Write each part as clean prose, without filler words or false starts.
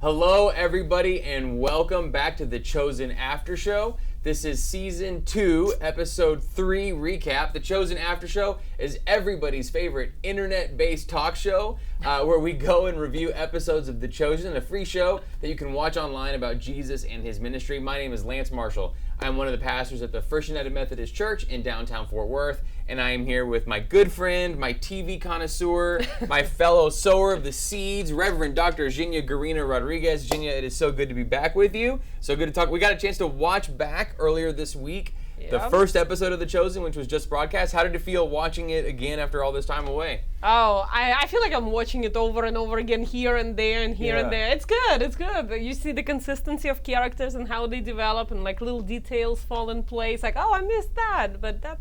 Hello, everybody, and welcome back to The Chosen Aftershow. This is Season 2, Episode 3 recap. The Chosen Aftershow is everybody's favorite internet-based talk show where we go and review episodes of The Chosen, a free show that you can watch online about Jesus and his ministry. My name is Lance Marshall. I'm one of the pastors at the First United Methodist Church in downtown Fort Worth, and I am here with my good friend, my TV connoisseur, my fellow sower of the seeds, Reverend Dr. Zheyna Gurina-Rodriguez. Zheyna, it is so good to be back with you. So good to talk. We got a chance to watch back earlier this week the first episode of The Chosen, which was just broadcast. How did it feel watching it again after all this time away? Oh, I feel like I'm watching it over and over again, here and there and here and there. It's good, it's good. You see the consistency of characters and how they develop, and like little details fall in place. Like, oh, I missed that, but that's,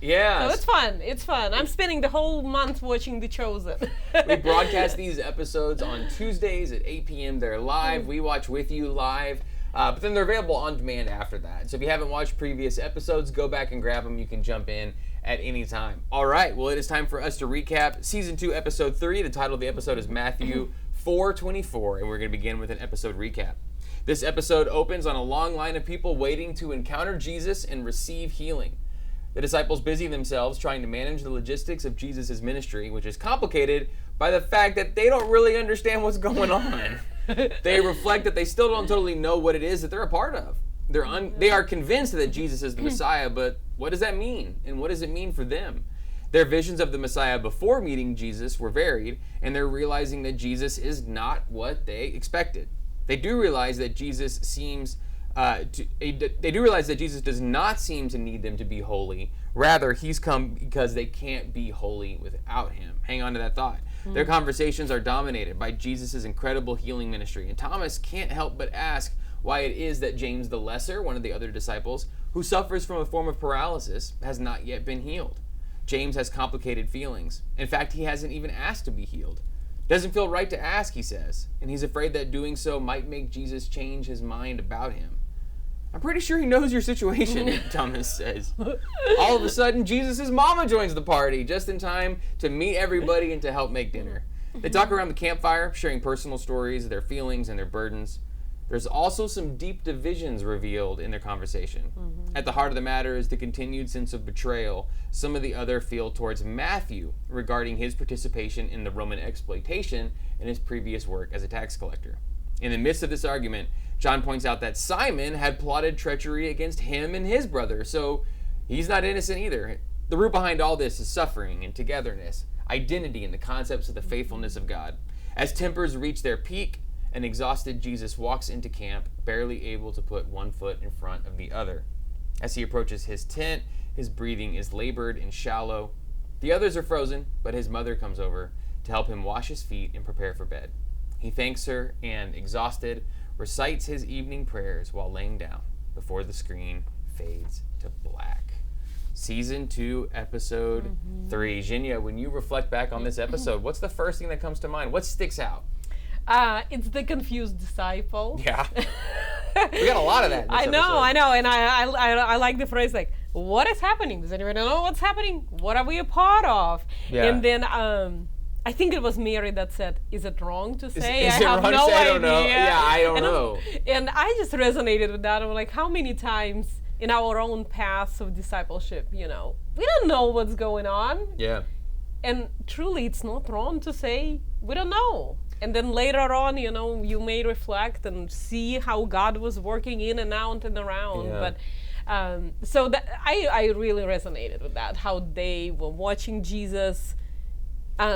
yeah. So it's fun, it's fun. I'm spending the whole month watching The Chosen. We broadcast these episodes on Tuesdays at 8 p.m. They're live. We watch with you live. But then they're available on demand after that. So if you haven't watched previous episodes, go back and grab them. You can jump in at any time. All right, well, it is time for us to recap Season 2, Episode 3. The title of the episode is Matthew 4:24, and we're going to begin with an episode recap. This episode opens on a long line of people waiting to encounter Jesus and receive healing. The disciples busy themselves trying to manage the logistics of Jesus' ministry, which is complicated by the fact that they don't really understand what's going on. They reflect that they still don't totally know what it is that they're a part of. They are convinced that Jesus is the Messiah, but what does that mean? And what does it mean for them? Their visions of the Messiah before meeting Jesus were varied, and they're realizing that Jesus is not what they expected. They do realize that Jesus does not seem to need them to be holy. Rather, he's come because they can't be holy without him. Hang on to that thought. Their conversations are dominated by Jesus' incredible healing ministry, and Thomas can't help but ask why it is that James the Lesser, one of the other disciples, who suffers from a form of paralysis, has not yet been healed. James has complicated feelings. In fact, he hasn't even asked to be healed. Doesn't feel right to ask, he says, and he's afraid that doing so might make Jesus change his mind about him. I'm pretty sure he knows your situation, Thomas says. All of a sudden, Jesus' mama joins the party just in time to meet everybody and to help make dinner. They talk around the campfire, sharing personal stories, their feelings, and their burdens. There's also some deep divisions revealed in their conversation. At the heart of the matter is the continued sense of betrayal some of the other feel towards Matthew regarding his participation in the Roman exploitation and his previous work as a tax collector. In the midst of this argument, John points out that Simon had plotted treachery against him and his brother, so he's not innocent either. The root behind all this is suffering and togetherness, identity, and the concepts of the faithfulness of God. As tempers reach their peak, an exhausted Jesus walks into camp, barely able to put one foot in front of the other. As he approaches his tent, his breathing is labored and shallow. The others are frozen, but his mother comes over to help him wash his feet and prepare for bed. He thanks her and, exhausted, recites his evening prayers while laying down before the screen fades to black. Season 2, Episode 3. Zheyna, when you reflect back on this episode, what's the first thing that comes to mind? What sticks out? It's the confused disciple. Yeah. We got a lot of that in this episode. I know, and I like the phrase, like, what is happening? Does anyone know what's happening? What are we a part of? Yeah. And then I think it was Mary that said, is it wrong to say? Is it wrong to say? I don't know. Yeah, I don't know. And I just resonated with that. I'm like, how many times in our own paths of discipleship, we don't know what's going on. Yeah. And truly, it's not wrong to say, we don't know. And then later on, you may reflect and see how God was working in and out and around. Yeah. But so that I really resonated with that, how they were watching Jesus,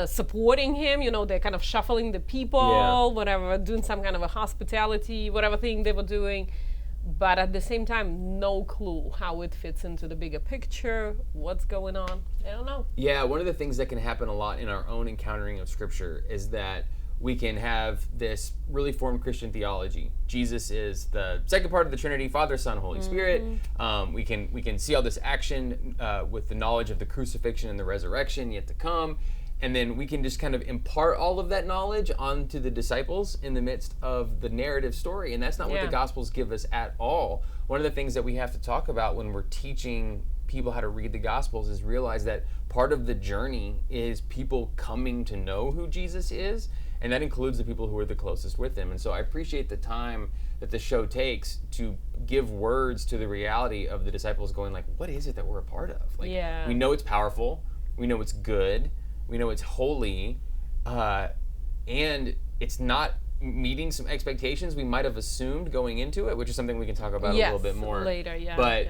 supporting him, they're kind of shuffling the people, whatever, doing some kind of a hospitality, whatever thing they were doing. But at the same time, no clue how it fits into the bigger picture, what's going on. I don't know. Yeah, one of the things that can happen a lot in our own encountering of Scripture is that we can have this really formed Christian theology. Jesus is the second part of the Trinity, Father, Son, Holy Spirit. We can see all this action with the knowledge of the crucifixion and the resurrection yet to come. And then we can just kind of impart all of that knowledge onto the disciples in the midst of the narrative story. And that's not what the Gospels give us at all. One of the things that we have to talk about when we're teaching people how to read the Gospels is realize that part of the journey is people coming to know who Jesus is. And that includes the people who are the closest with him. And so I appreciate the time that the show takes to give words to the reality of the disciples going like, what is it that we're a part of? Like, we know it's powerful, we know it's good, we know it's holy, and it's not meeting some expectations we might have assumed going into it, which is something we can talk about a little bit more later. But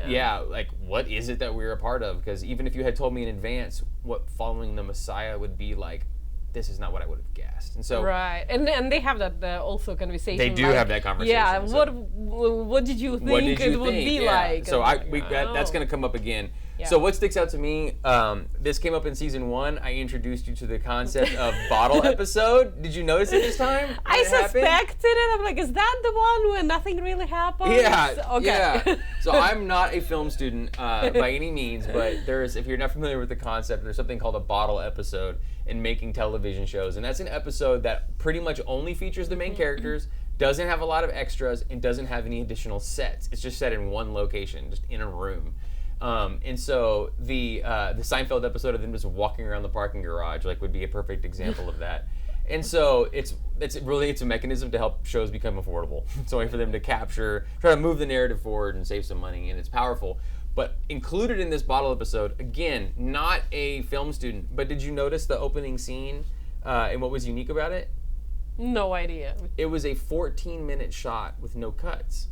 like, what is it that we're a part of? Because even if you had told me in advance what following the Messiah would be like, this is not what I would have guessed. And so and they have that also conversation. They do have that conversation. Yeah, so what did you think it would be like? So that's going to come up again. Yeah. So what sticks out to me, this came up in season 1. I introduced you to the concept of bottle episode. Did you notice it this time? I suspected it. I'm like, is that the one where nothing really happens? Yeah. Okay. Yeah. So I'm not a film student by any means, but if you're not familiar with the concept, there's something called a bottle episode in making television shows. And that's an episode that pretty much only features the main characters, doesn't have a lot of extras, and doesn't have any additional sets. It's just set in one location, just in a room. And so the Seinfeld episode of them just walking around the parking garage would be a perfect example of that. And so it's a mechanism to help shows become affordable. It's a way for them to try to move the narrative forward and save some money, and it's powerful. But included in this bottle episode, again, not a film student, but did you notice the opening scene and what was unique about it? No idea. It was a 14-minute shot with no cuts.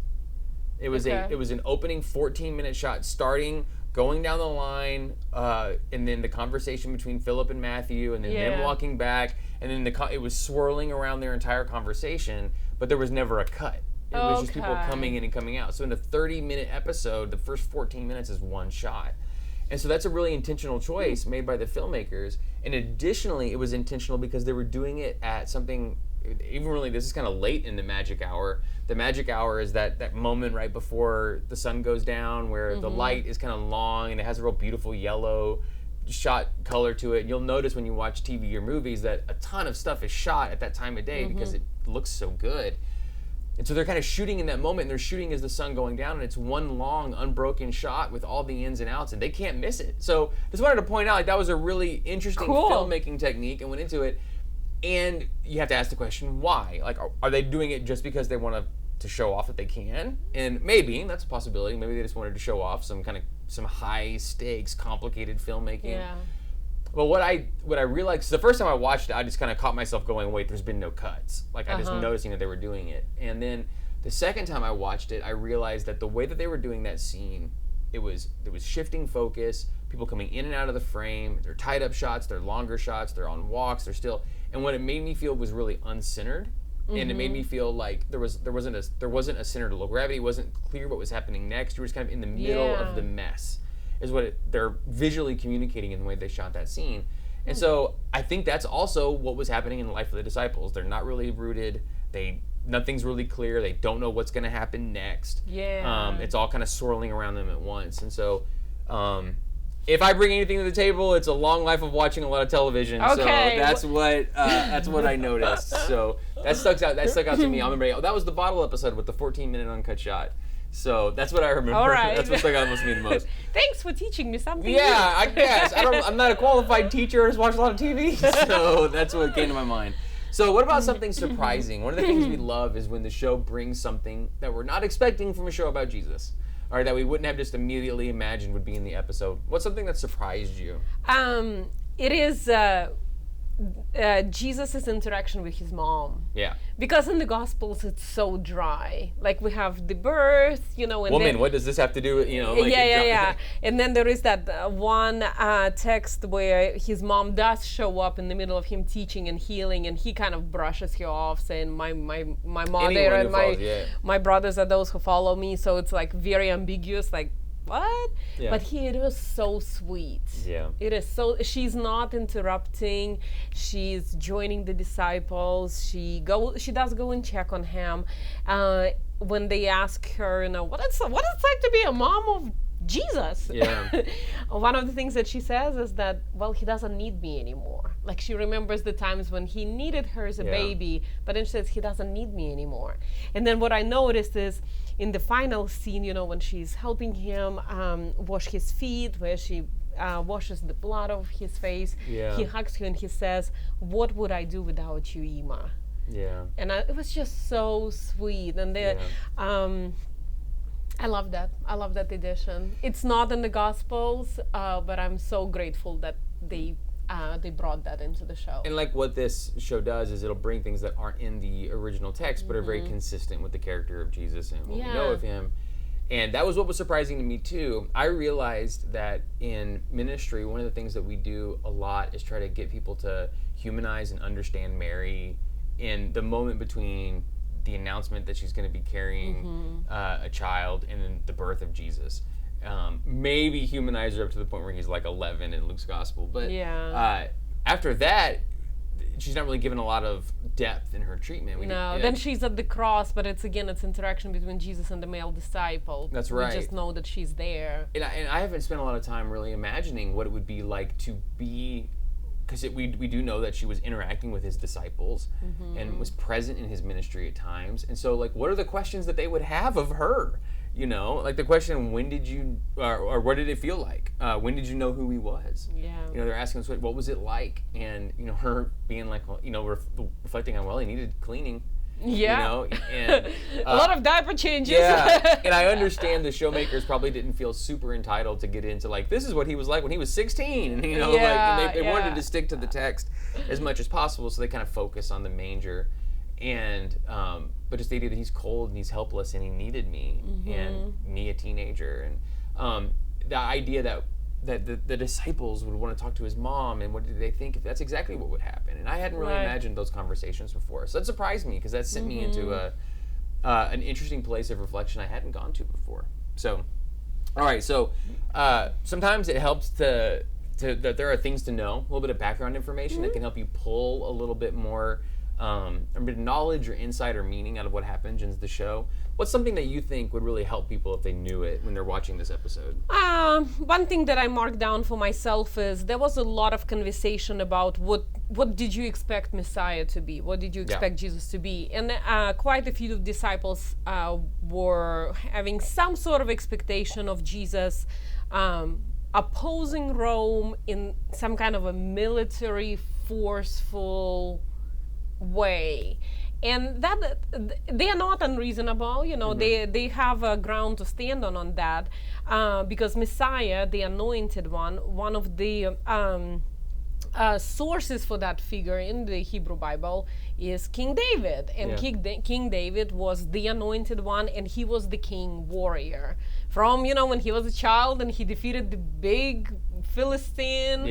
It was an opening 14-minute shot starting, going down the line, and then the conversation between Philip and Matthew, and then them walking back, and then it was swirling around their entire conversation, but there was never a cut. It was just people coming in and coming out. So in a 30-minute episode, the first 14 minutes is one shot. And so that's a really intentional choice made by the filmmakers. And additionally, it was intentional because they were doing it at something, even really, this is kind of late in the magic hour. The magic hour is that moment right before the sun goes down where the light is kind of long and it has a real beautiful yellow shot color to it. You'll notice when you watch TV or movies that a ton of stuff is shot at that time of day because it looks so good. And so they're kind of shooting in that moment, and they're shooting as the sun going down, and it's one long, unbroken shot with all the ins and outs, and they can't miss it. So just wanted to point out, that was a really interesting filmmaking technique, and went into it. And you have to ask the question, why? Like, are they doing it just because they want to show off that they can? And maybe, that's a possibility, maybe they just wanted to show off some high stakes, complicated filmmaking. Yeah. Well, what I realized, the first time I watched it, I just kind of caught myself going, wait, there's been no cuts. Like, I just noticing that they were doing it. And then the second time I watched it, I realized that the way that they were doing that scene, it was shifting focus, people coming in and out of the frame, they're tied up shots, they're longer shots, they're on walks, they're still, and what it made me feel was really uncentered. And it made me feel like there wasn't a center to low gravity, it wasn't clear what was happening next, you were just kind of in the middle of the mess. Is what they're visually communicating in the way they shot that scene. And so I think that's also what was happening in the life of the disciples. They're not really rooted. Nothing's really clear. They don't know what's going to happen next. Yeah. It's all kind of swirling around them at once. And so if I bring anything to the table, it's a long life of watching a lot of television. Okay. So that's what I noticed. So that stuck out to me. I remember that was the bottle episode with the 14-minute uncut shot. So that's what I remember. All right. That's what stuck out to me the most. Thanks for teaching me something. Yeah, I guess. I'm not a qualified teacher. I just watch a lot of TV. So that's what came to my mind. So what about something surprising? One of the things we love is when the show brings something that we're not expecting from a show about Jesus. Or that we wouldn't have just immediately imagined would be in the episode. What's something that surprised you? It is Jesus' interaction with his mom. Yeah. Because in the Gospels it's so dry. Like we have the birth, and Woman, what does this have to do with, Yeah. And then there is that one text where his mom does show up in the middle of him teaching and healing, and he kind of brushes her off, saying, my mother and my brothers are those who follow me. So it's like very ambiguous, like, what? Yeah. But here it was so sweet. Yeah. It is so, she's not interrupting. She's joining the disciples. She does go and check on him. When they ask her, what it's like to be a mom of Jesus. Yeah. One of the things that she says is that, well, he doesn't need me anymore. Like she remembers the times when he needed her as a baby, but then she says he doesn't need me anymore. And then what I noticed is in the final scene, when she's helping him wash his feet, where she washes the blood off his face. Yeah. He hugs her and he says, "What would I do without you, Ima?" Yeah. And it was just so sweet. And I love that. I love that edition. It's not in the Gospels, but I'm so grateful that they brought that into the show. And like what this show does is it'll bring things that aren't in the original text, but are very consistent with the character of Jesus and what we know of him. And that was what was surprising to me too. I realized that in ministry, one of the things that we do a lot is try to get people to humanize and understand Mary in the moment between the announcement that she's going to be carrying a child and then the birth of Jesus. Maybe humanize her up to the point where he's like 11 in Luke's gospel. But after that, she's not really given a lot of depth in her treatment. Then she's at the cross, but it's interaction between Jesus and the male disciple. That's right. We just know that she's there. And I haven't spent a lot of time really imagining what it would be like to be, because we do know that she was interacting with his disciples and was present in his ministry at times. And so, like, what are the questions that they would have of her? You know, like the question, when did you, or what did it feel like? When did you know who he was? Yeah. You know, they're asking us, what was it like? And, you know, her being like, well, you know, reflecting on, well, he needed cleaning. Yeah. You know, and a lot of diaper changes. Yeah. And I understand the showmakers probably didn't feel super entitled to get into like, this is what he was like when he was 16. And, you know, like, and they wanted to stick to the text as much as possible, so they kind of focus on the manger. And but just the idea that he's cold and he's helpless and he needed me and me, a teenager, and the idea that the disciples would want to talk to his mom, and what did they think? That's exactly what would happen. And I hadn't really imagined those conversations before, so that surprised me, because that sent me into an interesting place of reflection I hadn't gone to before. So, all right, so sometimes it helps that there are things to know, a little bit of background information that can help you pull a little bit more knowledge or insight or meaning out of what happens in the show. What's something that you think would really help people if they knew it when they're watching this episode? One thing that I marked down for myself is there was a lot of conversation about what did you expect Messiah to be? What did you expect Jesus to be? And quite a few disciples were having some sort of expectation of Jesus opposing Rome in some kind of a military, forceful way, and that they are not unreasonable. You know, they have a ground to stand on that, because Messiah, the anointed one of the sources for that figure in the Hebrew Bible is King David, and King David was the anointed one, and he was the king warrior from, you know, when he was a child and he defeated the big Philistine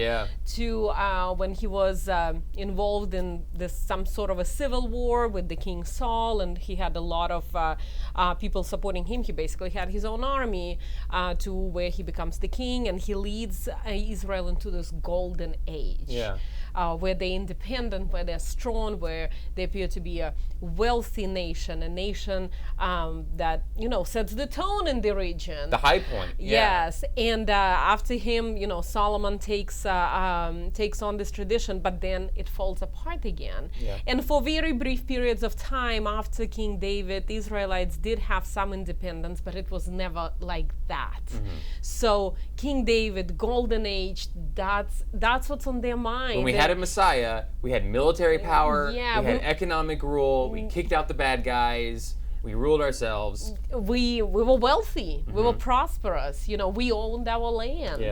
to when he was involved in some sort of a civil war with the King Saul, and he had a lot of people supporting him. He basically had his own army to where he becomes the king, and he leads Israel into this golden age. Where they're independent, where they're strong, where they appear to be a wealthy nation, a nation that, you know, sets the tone in the region. The high point. Yes, and after him, you know, Solomon takes on this tradition, but then it falls apart again. And for very brief periods of time after King David, the Israelites did have some independence, but it was never like that. So King David, golden age, that's what's on their mind. When we had a Messiah, we had military power, we had economic rule, we kicked out the bad guys, we ruled ourselves. We were wealthy, we were prosperous, you know, we owned our land.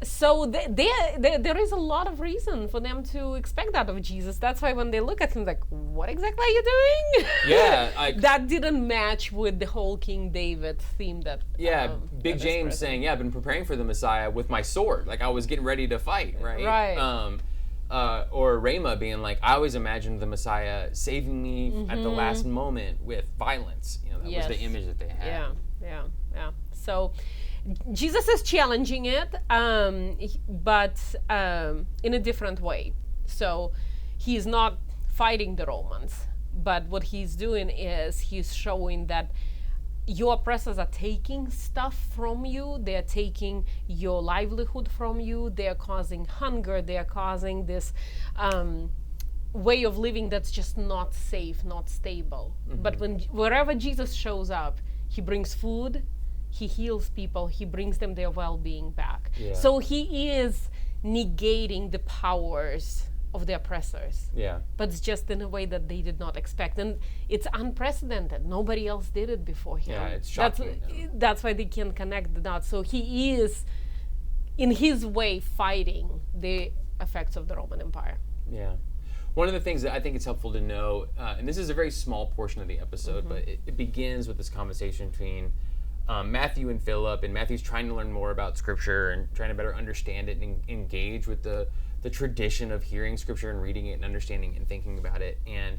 So there is a lot of reason for them to expect that of Jesus. That's why when they look at him, like, what exactly are you doing? That didn't match with the whole King David theme that Big that James saying, I've been preparing for the Messiah with my sword, like I was getting ready to fight, right? Or Rhema being like, I always imagined the Messiah saving me at the last moment with violence. You know, that was the image that they had. So Jesus is challenging it, but in a different way. So he's not fighting the Romans, but what he's doing is he's showing that your oppressors are taking stuff from you. They're taking your livelihood from you. They're causing hunger. They're causing this way of living that's just not safe, not stable. But wherever Jesus shows up, he brings food, he heals people, he brings them their well-being back. Yeah. So he is negating the powers of the oppressors. Yeah. But it's just in a way that they did not expect. And it's unprecedented. Nobody else did it before him. Yeah, it's shocking. That's why they can connect the dots. So he is, in his way, fighting the effects of the Roman Empire. Yeah. One of the things that I think it's helpful to know, and this is a very small portion of the episode, but it begins with this conversation between Matthew and Philip, and Matthew's trying to learn more about Scripture and trying to better understand it and engage with the tradition of hearing Scripture and reading it and understanding it and thinking about it. And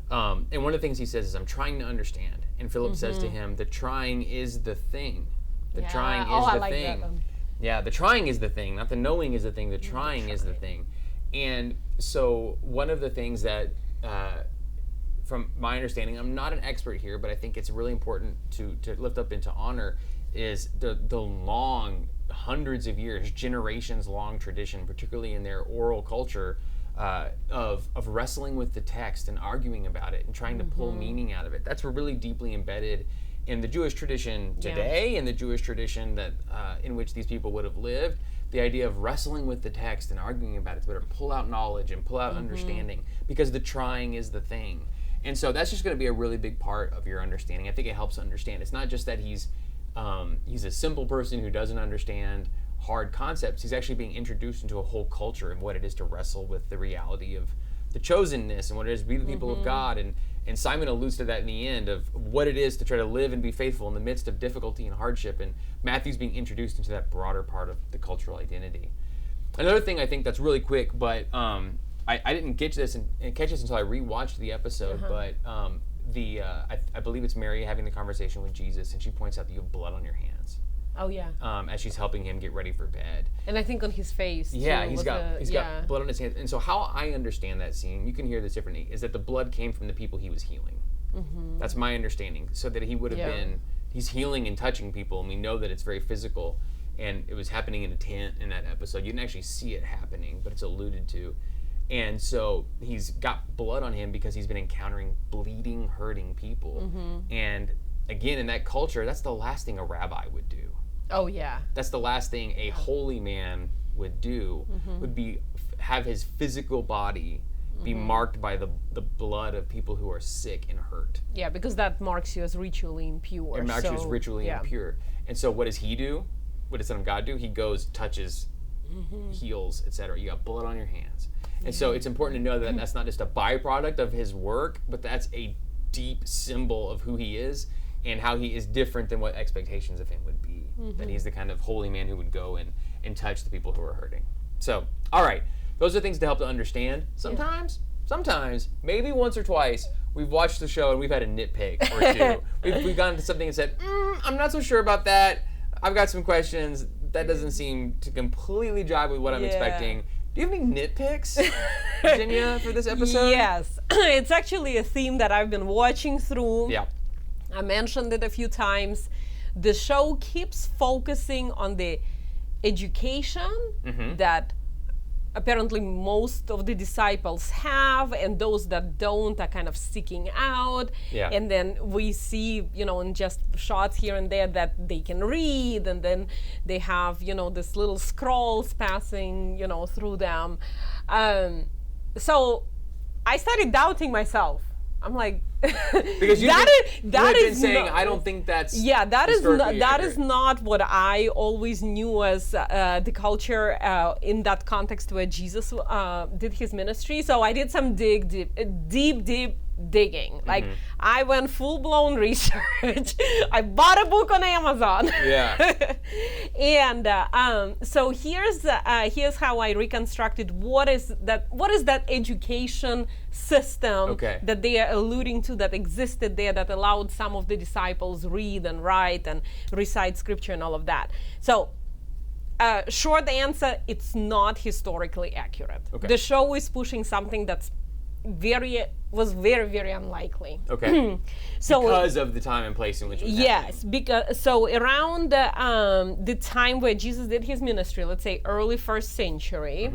one of the things he says is, I'm trying to understand. And Philip says to him, the trying is the thing. The trying is the thing. Yeah, the trying is the thing, not the knowing is the thing. The trying is the thing. And so one of the things that, from my understanding, I'm not an expert here, but I think it's really important to lift up into honor, is the long, hundreds of years, generations long tradition, particularly in their oral culture, of wrestling with the text and arguing about it and trying to pull meaning out of it. That's really deeply embedded in the Jewish tradition today, in the Jewish tradition that in which these people would have lived. The idea of wrestling with the text and arguing about it to better pull out knowledge and pull out understanding, because the trying is the thing. And so that's just going to be a really big part of your understanding. I think it helps understand. It's not just that he's a simple person who doesn't understand hard concepts. He's actually being introduced into a whole culture and what it is to wrestle with the reality of the chosenness and what it is to be the people of God. And Simon alludes to that in the end of what it is to try to live and be faithful in the midst of difficulty and hardship. And Matthew's being introduced into that broader part of the cultural identity. Another thing I think that's really quick, but I didn't get this and catch this until I rewatched the episode, but I believe it's Mary having the conversation with Jesus, and she points out that you have blood on your hands. Oh yeah. As she's helping him get ready for bed. And I think on his face. Yeah, too, he's got blood on his hands. And so how I understand that scene, you can hear this differently, is that the blood came from the people he was healing. That's my understanding. So that he would have been, he's healing and touching people, and we know that it's very physical. And it was happening in a tent in that episode. You didn't actually see it happening, but it's alluded to. And so he's got blood on him because he's been encountering bleeding, hurting people. And again, in that culture, that's the last thing a rabbi would do. Oh yeah. That's the last thing a holy man would do, would be have his physical body be marked by the blood of people who are sick and hurt. Yeah, because that marks you as ritually impure. It marks you as ritually impure. And so what does he do? What does Son of God do? He goes, touches, heals, etc. You got blood on your hands. And so it's important to know that that's not just a byproduct of his work, but that's a deep symbol of who he is and how he is different than what expectations of him would be. That he's the kind of holy man who would go and touch the people who are hurting. So, all right, those are things to help to understand. Sometimes, maybe once or twice, we've watched the show and we've had a nitpick or two. We've gone into something and said, I'm not so sure about that. I've got some questions. That doesn't seem to completely jive with what I'm expecting. Do you have any nitpicks, Zheyna, for this episode? Yes. It's actually a theme that I've been watching through. Yeah. I mentioned it a few times. The show keeps focusing on the education that apparently most of the disciples have, and those that don't are kind of sticking out. Yeah. And then we see, in just shots here and there that they can read, and then they have, this little scrolls passing, through them. So I started doubting myself. I'm like, because you've been saying, I don't think that's that is not what I always knew as the culture in that context where Jesus did his ministry. So I did some deep digging. Like I went full-blown research. I bought a book on Amazon. Yeah. And so here's how I reconstructed what is that education system that they are alluding to that existed there that allowed some of the disciples read and write and recite scripture and all of that. So short answer, it's not historically accurate. The show is pushing something that's was very, very unlikely. So because of the time and place in which it was happening. Because around the time where Jesus did his ministry, let's say early 1st century,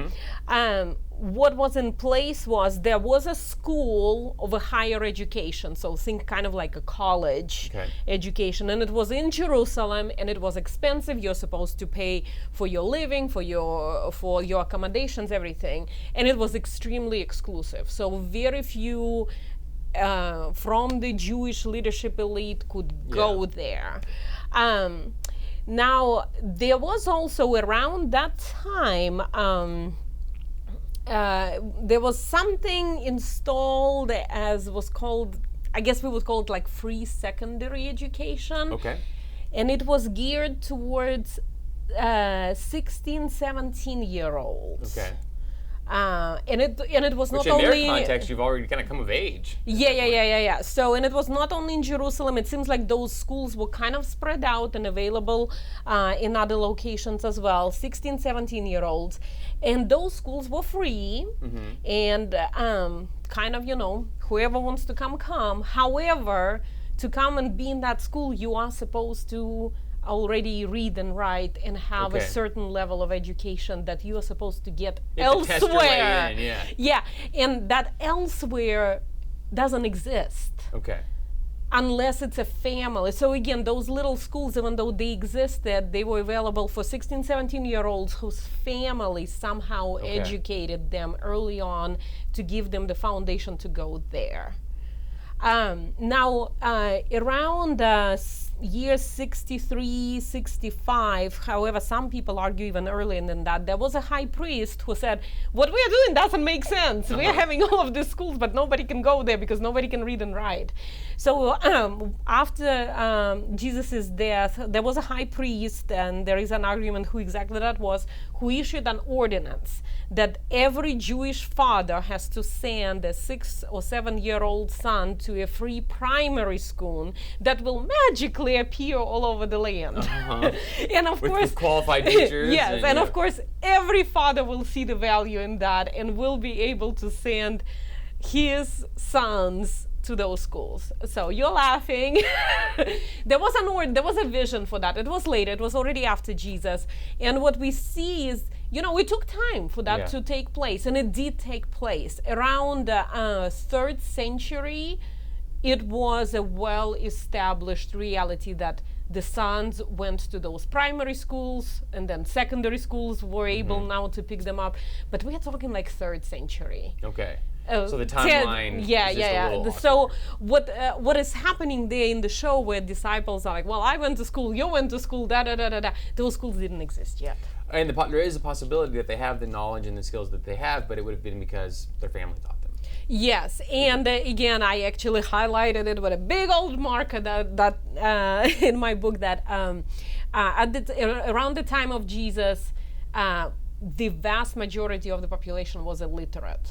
what was in place was there was a school of a higher education, so think kind of like a college education, and it was in Jerusalem, and it was expensive. You're supposed to pay for your living, for your accommodations, everything, and it was extremely exclusive. So very few from the Jewish leadership elite could go there. Now, there was also around that time, there was something installed as was called, I guess we would call it like free secondary education. Okay. And it was geared towards 16, 17-year-olds. Okay. And it was Which not in only their context, you've already kind of come of age. Yeah. So, and it was not only in Jerusalem. It seems like those schools were kind of spread out and available in other locations as well, 16, 17-year-olds. And those schools were free, and kind of, whoever wants to come. However, to come and be in that school, you are supposed to already read and write and have a certain level of education that you are supposed to get elsewhere. To test your way in, yeah, and that elsewhere doesn't exist. Okay. Unless it's a family. So again, those little schools, even though they existed, they were available for 16, 17-year-olds whose family somehow educated them early on to give them the foundation to go there. Now, around year 63, 65, however, some people argue even earlier than that, there was a high priest who said, what we are doing doesn't make sense. We are having all of these schools, but nobody can go there because nobody can read and write. So after Jesus' death, there was a high priest, and there is an argument who exactly that was, who issued an ordinance that every Jewish father has to send a 6 or 7-year-old son to a free primary school that will magically appear all over the land. And of course, with qualified teachers. Yes, and of course, every father will see the value in that and will be able to send his sons to those schools. So you're laughing. There was a vision for that. It was later. It was already after Jesus. And what we see is, it took time for that to take place, and it did take place. Around the 3rd century, it was a well-established reality that the sons went to those primary schools, and then secondary schools were able now to pick them up. But we are talking like 3rd century. Okay. So the timeline is just a little off. So what is happening there in the show where disciples are like, well, I went to school, you went to school, those schools didn't exist yet. And there is a possibility that they have the knowledge and the skills that they have, but it would have been because their family taught them. Yes, and again, I actually highlighted it with a big old marker that in my book that around the time of Jesus, the vast majority of the population was illiterate.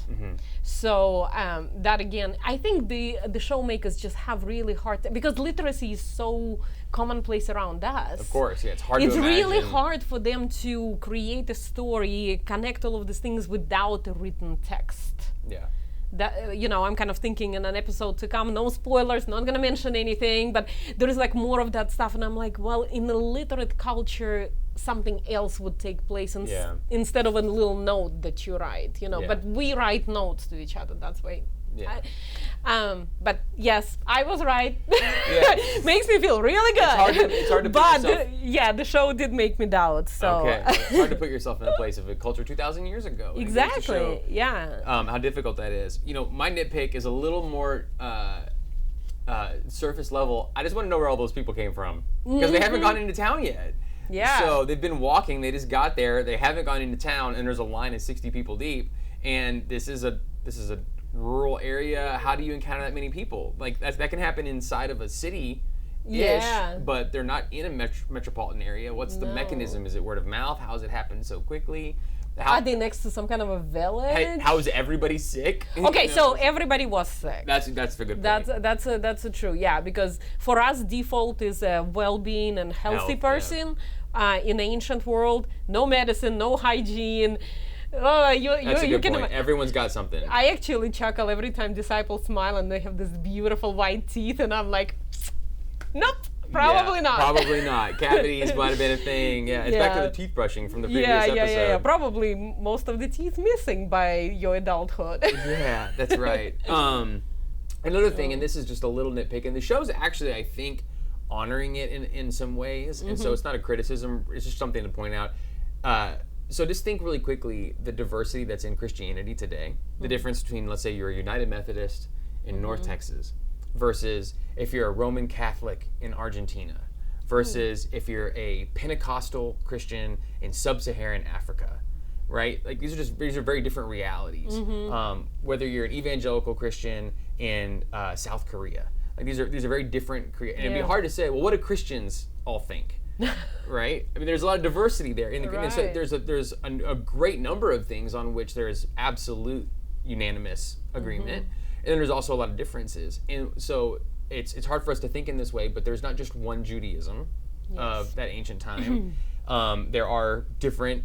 So that again, I think the showmakers just have really hard because literacy is so commonplace around us. Of course, yeah, it's hard to imagine. It's really hard for them to create a story, connect all of these things without a written text. Yeah. That I'm kind of thinking in an episode to come, no spoilers, not gonna mention anything, but there is like more of that stuff, and I'm like, well, in a literate culture, something else would take place instead of a little note that you write, But we write notes to each other. That's why. Yeah. But yes, I was right. Makes me feel really good. It's hard to put yourself. The show did make me doubt. So okay, it's hard to put yourself in the place of a culture 2,000 years ago. Exactly. Yeah. How difficult that is. My nitpick is a little more surface level. I just want to know where all those people came from because they haven't gone into town yet. Yeah. So they've been walking. They just got there. They haven't gone into town, and there's a line of 60 people deep. And this is a rural area. How do you encounter that many people? Like that can happen inside of a city. But they're not in a metropolitan area. What's the mechanism? Is it word of mouth? How has it happened so quickly? Are they next to some kind of a village? How is everybody sick? Okay, so everybody was sick. That's a good point. That's a true. Yeah, because for us default is a well-being and healthy person. In the ancient world, no medicine, no hygiene. That's a good point. Everyone's got something. I actually chuckle every time disciples smile and they have this beautiful white teeth, and I'm like, nope. Probably not. Probably not. Cavities might have been a thing. Yeah, it's back to the teeth brushing from the previous episode. Yeah. Probably most of the teeth missing by your adulthood. Yeah, that's right. Another thing, and this is just a little nitpick, and the show's actually, I think, honoring it in some ways, and so it's not a criticism, it's just something to point out. So just think really quickly the diversity that's in Christianity today, the difference between, let's say, you're a United Methodist in North Texas versus if you're a Roman Catholic in Argentina versus if you're a Pentecostal Christian in sub-Saharan Africa. Right? Like these are very different realities. Whether you're an evangelical Christian in South Korea, like these are very different. And it'd be hard to say, well, what do Christians all think? Right? I mean, there's a lot of diversity there. And so there's a great number of things on which there's absolute unanimous agreement, and then there's also a lot of differences. And so it's hard for us to think in this way, but there's not just one Judaism of that ancient time. There are different.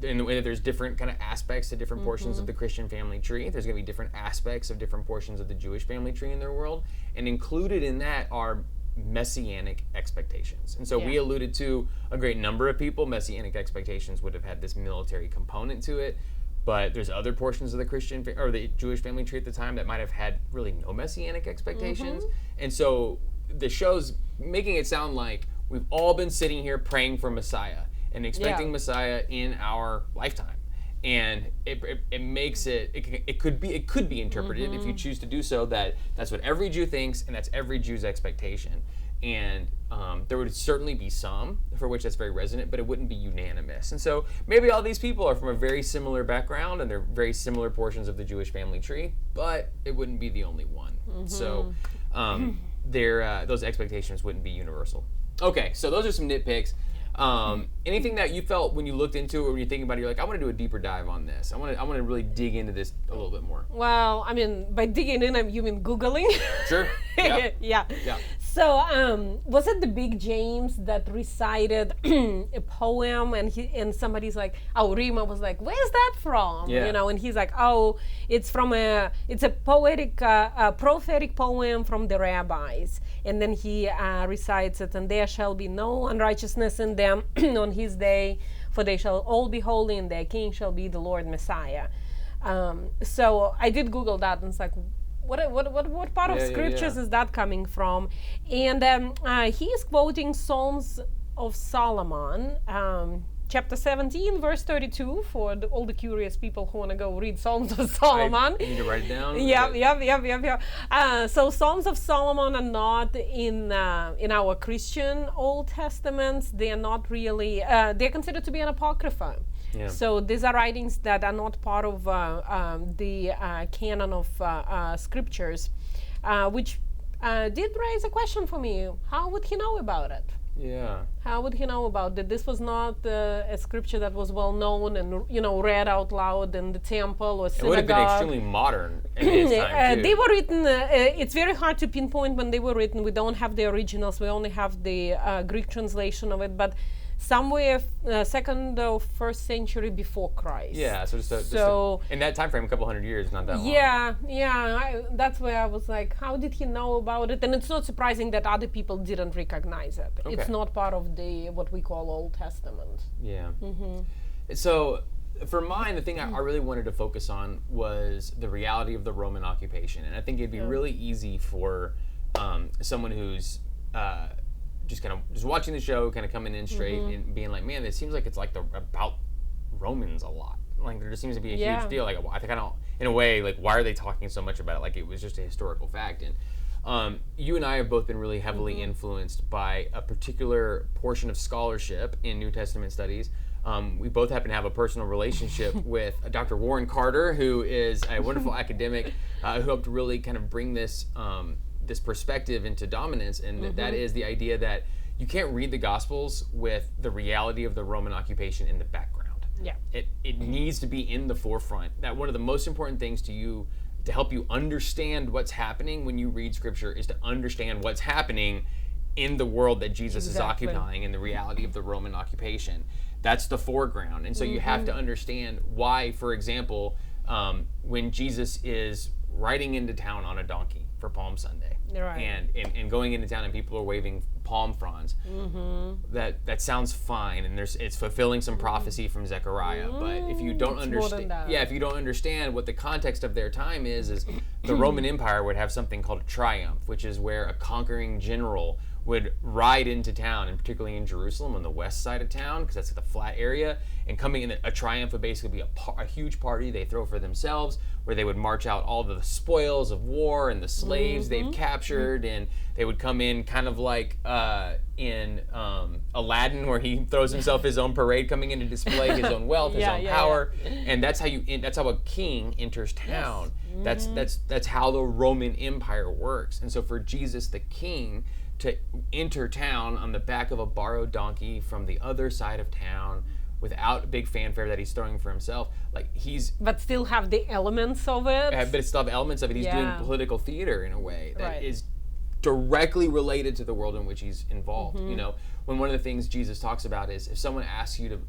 In the way that there's different kind of aspects to different portions of the Christian family tree. There's going to be different aspects of different portions of the Jewish family tree in their world. And included in that are messianic expectations. And so we alluded to a great number of people. Messianic expectations would have had this military component to it. But there's other portions of the Christian or the Jewish family tree at the time that might have had really no messianic expectations. And so the show's making it sound like we've all been sitting here praying for Messiah and expecting Messiah in our lifetime, and it makes it could be interpreted if you choose to do so that that's what every Jew thinks and that's every Jew's expectation, and there would certainly be some for which that's very resonant, but it wouldn't be unanimous. And so maybe all these people are from a very similar background and they're very similar portions of the Jewish family tree, but it wouldn't be the only one. So those expectations wouldn't be universal. Okay, so those are some nitpicks. Anything that you felt when you looked into it or when you're thinking about it, you're like, I want to do a deeper dive on this. I want to really dig into this a little bit more. Well, I mean, by digging in, you mean Googling? Sure. Yeah. So, was it the Big James that recited a poem, and somebody's like, Rima was like, where's that from? Yeah. You know, and he's like, it's a poetic, prophetic poem from the rabbis. And then he recites it, and there shall be no unrighteousness in them on his day, for they shall all be holy, and their king shall be the Lord Messiah. So I did Google that, and it's like, what part of scriptures is that coming from? And he is quoting Psalms of Solomon, chapter 17, verse 32, for all the curious people who want to go read Psalms of Solomon. You need to write it down? Yeah. So Psalms of Solomon are not in our Christian Old Testaments. They are not really, they're considered to be an apocrypha. Yeah. So these are writings that are not part of the canon of scriptures, which did raise a question for me. How would he know about it? Yeah. How would he know about it? This was not a scripture that was well known and read out loud in the temple or synagogue. It would have been extremely modern in his time too. They were written. It's very hard to pinpoint when they were written. We don't have the originals. We only have the Greek translation of it. But somewhere 2nd or 1st century before Christ. Yeah, so in that time frame, a couple hundred years, not that long. Yeah. That's where I was like, how did he know about it? And it's not surprising that other people didn't recognize it. Okay. It's not part of the what we call Old Testament. Yeah. So for mine, the thing I really wanted to focus on was the reality of the Roman occupation, and I think it'd be really easy for someone who's just watching the show, kind of coming in straight and being like, man, it seems like it's like about Romans a lot. Like there just seems to be a huge deal. Like I think in a way, like why are they talking so much about it? Like it was just a historical fact. And you and I have both been really heavily influenced by a particular portion of scholarship in New Testament studies. We both happen to have a personal relationship with Dr. Warren Carter, who is a wonderful academic who helped really kind of bring this this perspective into dominance, and that is the idea that you can't read the Gospels with the reality of the Roman occupation in the background. Yeah. It needs to be in the forefront. That one of the most important things to help you understand what's happening when you read Scripture is to understand what's happening in the world that Jesus is occupying and the reality of the Roman occupation. That's the foreground. And so you have to understand why, for example, when Jesus is riding into town on a donkey for Palm Sunday, Right. and going into town and people are waving palm fronds. That sounds fine, and it's fulfilling some prophecy from Zechariah. But if you don't understand, if you don't understand what the context of their time is the Roman Empire would have something called a triumph, which is where a conquering general would ride into town, and particularly in Jerusalem on the west side of town, because that's the flat area, and coming in a triumph would basically be a huge party they throw for themselves, where they would march out all the spoils of war and the slaves they've captured, and they would come in kind of like in Aladdin, where he throws himself his own parade, coming in to display his own wealth, his own power, and that's how a king enters town. That's how the Roman Empire works. And so for Jesus the King to enter town on the back of a borrowed donkey from the other side of town without a big fanfare that he's throwing for himself, but still have the elements of it. But it still have elements of it. He's doing political theater in a way that is directly related to the world in which he's involved. When one of the things Jesus talks about is if someone asks you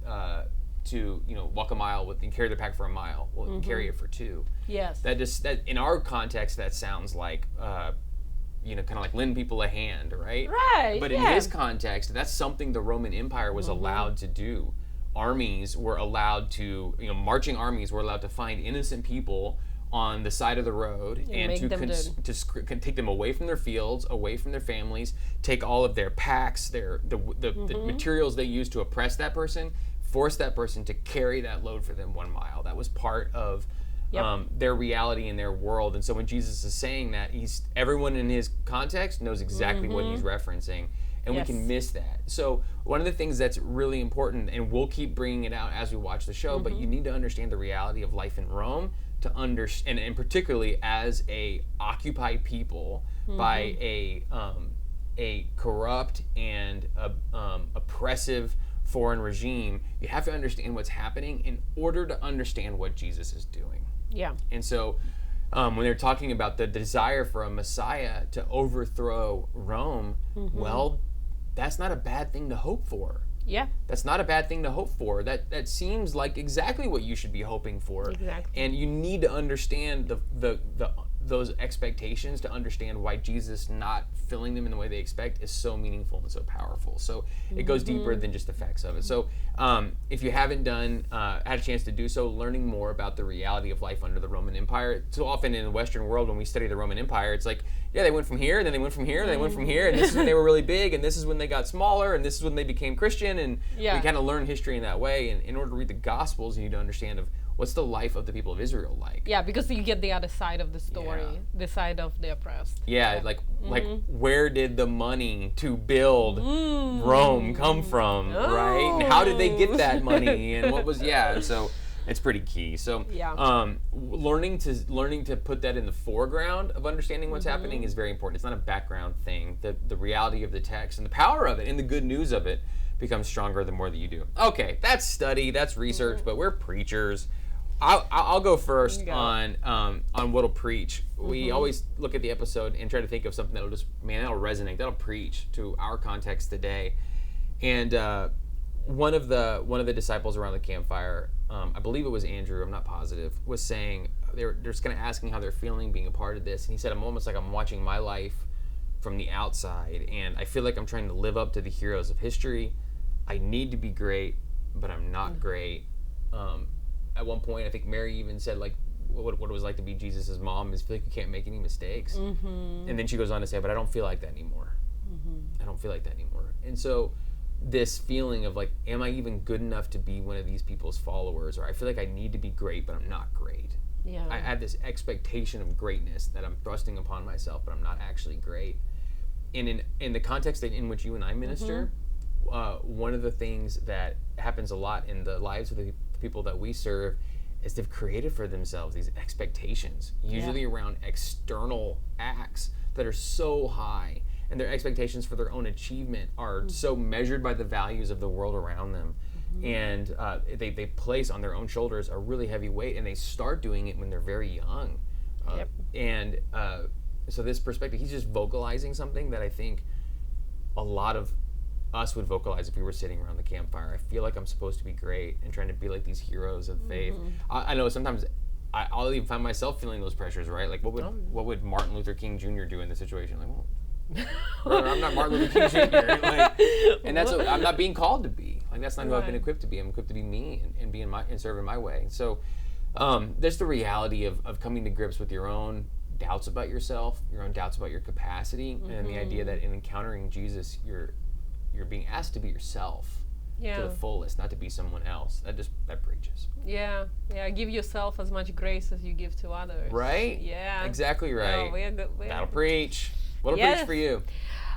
to walk a mile and carry their pack for a mile, well, carry it for 2. Yes. That in our context that sounds like kind of like lend people a hand, right? Right. But in his context, that's something the Roman Empire was allowed to do. Armies were allowed to, marching armies were allowed to find innocent people on the side of the road and to take them away from their fields, away from their families, take all of their packs, the materials they used to oppress that person, force that person to carry that load for them 1 mile. That was part of their reality in their world. And so when Jesus is saying that, everyone in his context knows exactly what he's referencing, and we can miss that. So one of the things that's really important, and we'll keep bringing it out as we watch the show, but you need to understand the reality of life in Rome to understand, and particularly as a occupied people by a corrupt and oppressive foreign regime. You have to understand what's happening in order to understand what Jesus is doing. Yeah. And so when they're talking about the desire for a Messiah to overthrow Rome, well, that's not a bad thing to hope for. Yeah. That's not a bad thing to hope for. That seems like exactly what you should be hoping for. Exactly. And you need to understand those expectations to understand why Jesus not filling them in the way they expect is so meaningful and so powerful. So it goes deeper than just the facts of it. So if you haven't had a chance to do so, learning more about the reality of life under the Roman Empire. So often in the Western world, when we study the Roman Empire, it's like, yeah, they went from here, and then they went from here, and they went from here, and this is when they were really big, and this is when they got smaller, and this is when they became Christian, and we kind of learn history in that way. And in order to read the Gospels, you need to understand what's the life of the people of Israel like. Yeah, because you get the other side of the story, the side of the oppressed. Yeah, like where did the money to build Rome come from, right? And how did they get that money? And what was so it's pretty key. So learning to put that in the foreground of understanding what's happening is very important. It's not a background thing. The reality of the text and the power of it and the good news of it becomes stronger the more that you do. Okay, that's study, that's research, but we're preachers. I'll go first on what'll preach. We always look at the episode and try to think of something that'll that'll resonate, that'll preach to our context today. And one of the disciples around the campfire, I believe it was Andrew, I'm not positive, was saying they're just kind of asking how they're feeling being a part of this, and he said, I'm almost like I'm watching my life from the outside, and I feel like I'm trying to live up to the heroes of history. I need to be great, but I'm not great. At one point, I think Mary even said, like, what it was like to be Jesus' mom is feel like you can't make any mistakes. And then she goes on to say, but I don't feel like that anymore. I don't feel like that anymore. And so this feeling of like, am I even good enough to be one of these people's followers? Or I feel like I need to be great, but I'm not great. Yeah. I have this expectation of greatness that I'm thrusting upon myself, but I'm not actually great. And in the context in which you and I minister, one of the things that happens a lot in the lives of the people that we serve is they've created for themselves these expectations, usually around external acts that are so high, and their expectations for their own achievement are so measured by the values of the world around them. And they place on their own shoulders a really heavy weight, and they start doing it when they're very young. And so this perspective, he's just vocalizing something that I think a lot of us would vocalize if we were sitting around the campfire. I feel like I'm supposed to be great and trying to be like these heroes of faith. I know sometimes I'll even find myself feeling those pressures, right? Like, what would Martin Luther King Jr. do in this situation? Like, well, I'm not Martin Luther King Jr. Like, and I'm not being called to be. Like, that's not who I've been equipped to be. I'm equipped to be me and be and serve in my way. So, there's the reality of coming to grips with your own doubts about yourself, your own doubts about your capacity, and the idea that in encountering Jesus, you're being asked to be yourself. To the fullest, not to be someone else. That breaches. Yeah. Give yourself as much grace as you give to others. Right? Yeah. Exactly right. That'll preach. What'll preach for you?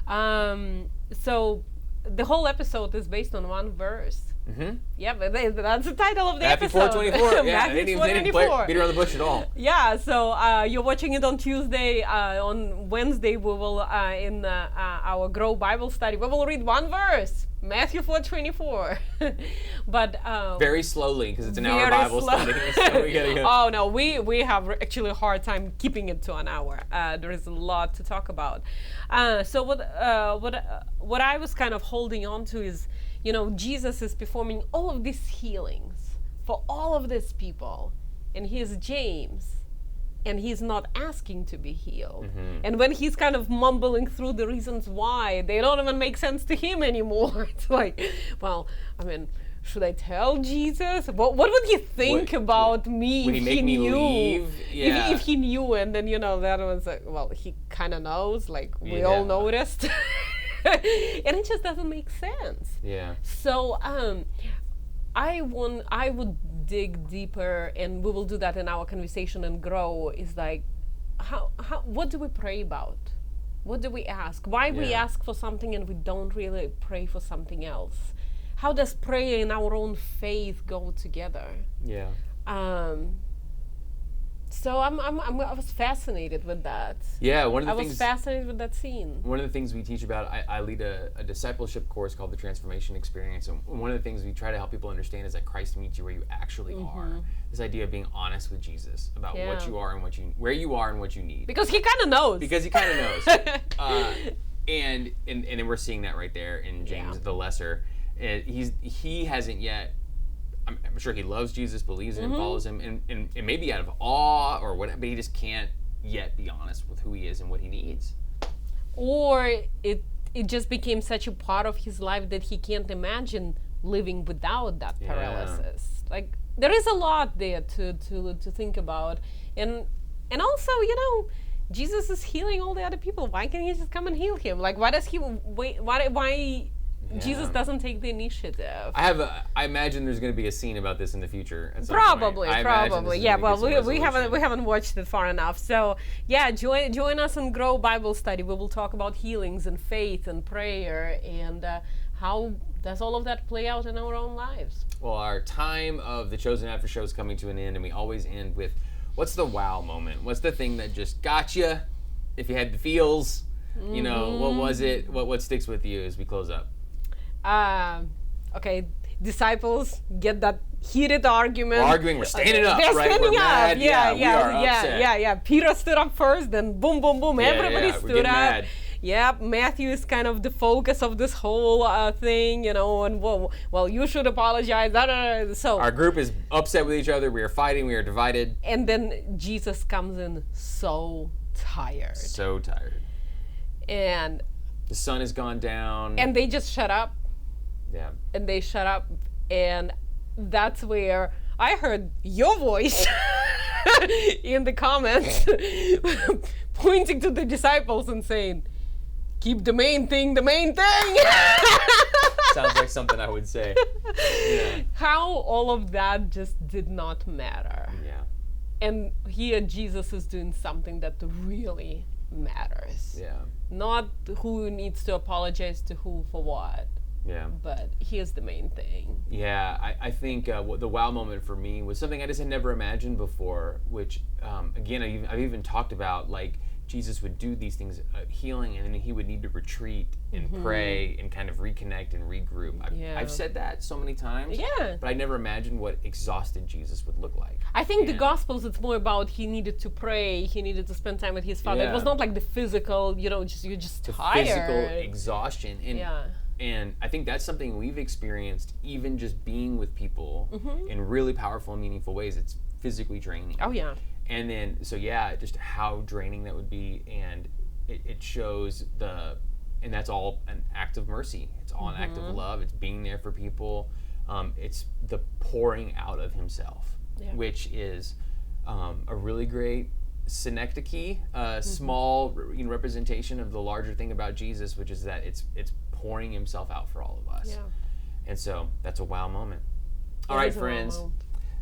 So the whole episode is based on one verse. Mm-hmm. Yeah, but that's the title of the Matthew episode. 4:24. Yeah, Matthew they didn't beat around the bush at all. Yeah, so you're watching it on Tuesday. On Wednesday, we will, in our Grow Bible study, we will read one verse, Matthew 4:24. But very slowly, because it's an hour Bible study. So we gotta go. Oh no, we have actually a hard time keeping it to an hour. There is a lot to talk about. So what I was kind of holding on to is, Jesus is performing all of these healings for all of these people, and he's James, and he's not asking to be healed. Mm-hmm. And when he's kind of mumbling through the reasons why, they don't even make sense to him anymore. It's like, well, I mean, should I tell Jesus? What would he think about me would if he make me knew? leave? Yeah. If he knew, and then, that was like, well, he kind of knows, like we all noticed. And it just doesn't make sense. Yeah. So I would dig deeper, and we will do that in our conversation and grow. Is like, what do we pray about? What do we ask? Why we ask for something and we don't really pray for something else? How does prayer and our own faith go together? Yeah. So I was fascinated with that. Yeah, I was fascinated with that scene. One of the things we teach about, I lead a discipleship course called the Transformation Experience, and one of the things we try to help people understand is that Christ meets you where you actually are. This idea of being honest with Jesus about what you are and where you are and what you need. Because he kind of knows. And we're seeing that right there in James the Lesser. He hasn't yet. I'm sure he loves Jesus, believes in him, follows him, and maybe out of awe or whatever, but he just can't yet be honest with who he is and what he needs. Or it just became such a part of his life that he can't imagine living without that paralysis. Like, there is a lot there to think about, and also, Jesus is healing all the other people. Why can't he just come and heal him? Like, why does he wait? Why? Jesus doesn't take the initiative. I imagine there's going to be a scene about this in the future. At some probably. Point. Yeah. Well, we haven't watched it far enough. So yeah, join us in Grow Bible Study. We will talk about healings and faith and prayer and how does all of that play out in our own lives. Well, our time of the Chosen Aftershow is coming to an end, and we always end with, what's the wow moment? What's the thing that just got you? If you had the feels, what was it? What sticks with you as we close up? Okay, disciples get that heated argument. We're standing up, They're right? standing we're up. Mad. Yeah. Peter stood up first, then boom, boom, boom. Everybody stood up. Mad. Yeah, Matthew is kind of the focus of this whole thing, and well, you should apologize. So our group is upset with each other. We are fighting. We are divided. And then Jesus comes in so tired. And the sun has gone down. And they just shut up. Yeah. And they shut up, and that's where I heard your voice in the comments pointing to the disciples and saying, keep the main thing the main thing. Sounds like something I would say. Yeah. How all of that just did not matter. Yeah. And here Jesus is doing something that really matters. Yeah. Not who needs to apologize to who for what. Yeah. But here's the main thing. Yeah, I think the wow moment for me was something I just had never imagined before, which, again, I've even talked about, like, Jesus would do these things, healing, and then he would need to retreat and pray and kind of reconnect and regroup. I've said that so many times, but I never imagined what exhausted Jesus would look like. I think the Gospels, it's more about he needed to pray, he needed to spend time with his Father. It was not like the physical, you're just tired. Physical exhaustion. And I think that's something we've experienced, even just being with people in really powerful and meaningful ways. It's physically draining. Oh yeah. And then, so yeah, just how draining that would be, and it shows and that's all an act of mercy. It's all an act of love. It's being there for people. It's the pouring out of himself, which is a really great synecdoche, small representation of the larger thing about Jesus, which is that it's pouring himself out for all of us. Yeah. And so that's a wow moment. All It right, is a wow friends. moment.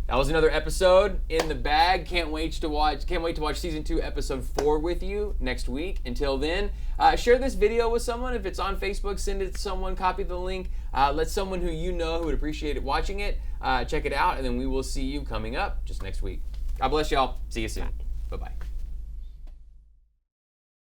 That was another episode in the bag. Can't wait to watch season 2, episode 4 with you next week. Until then, share this video with someone. If it's on Facebook, send it to someone. Copy the link. Let someone who you know who would appreciate it watching it check it out, and then we will see you coming up just next week. God bless y'all. See you soon. Bye-bye.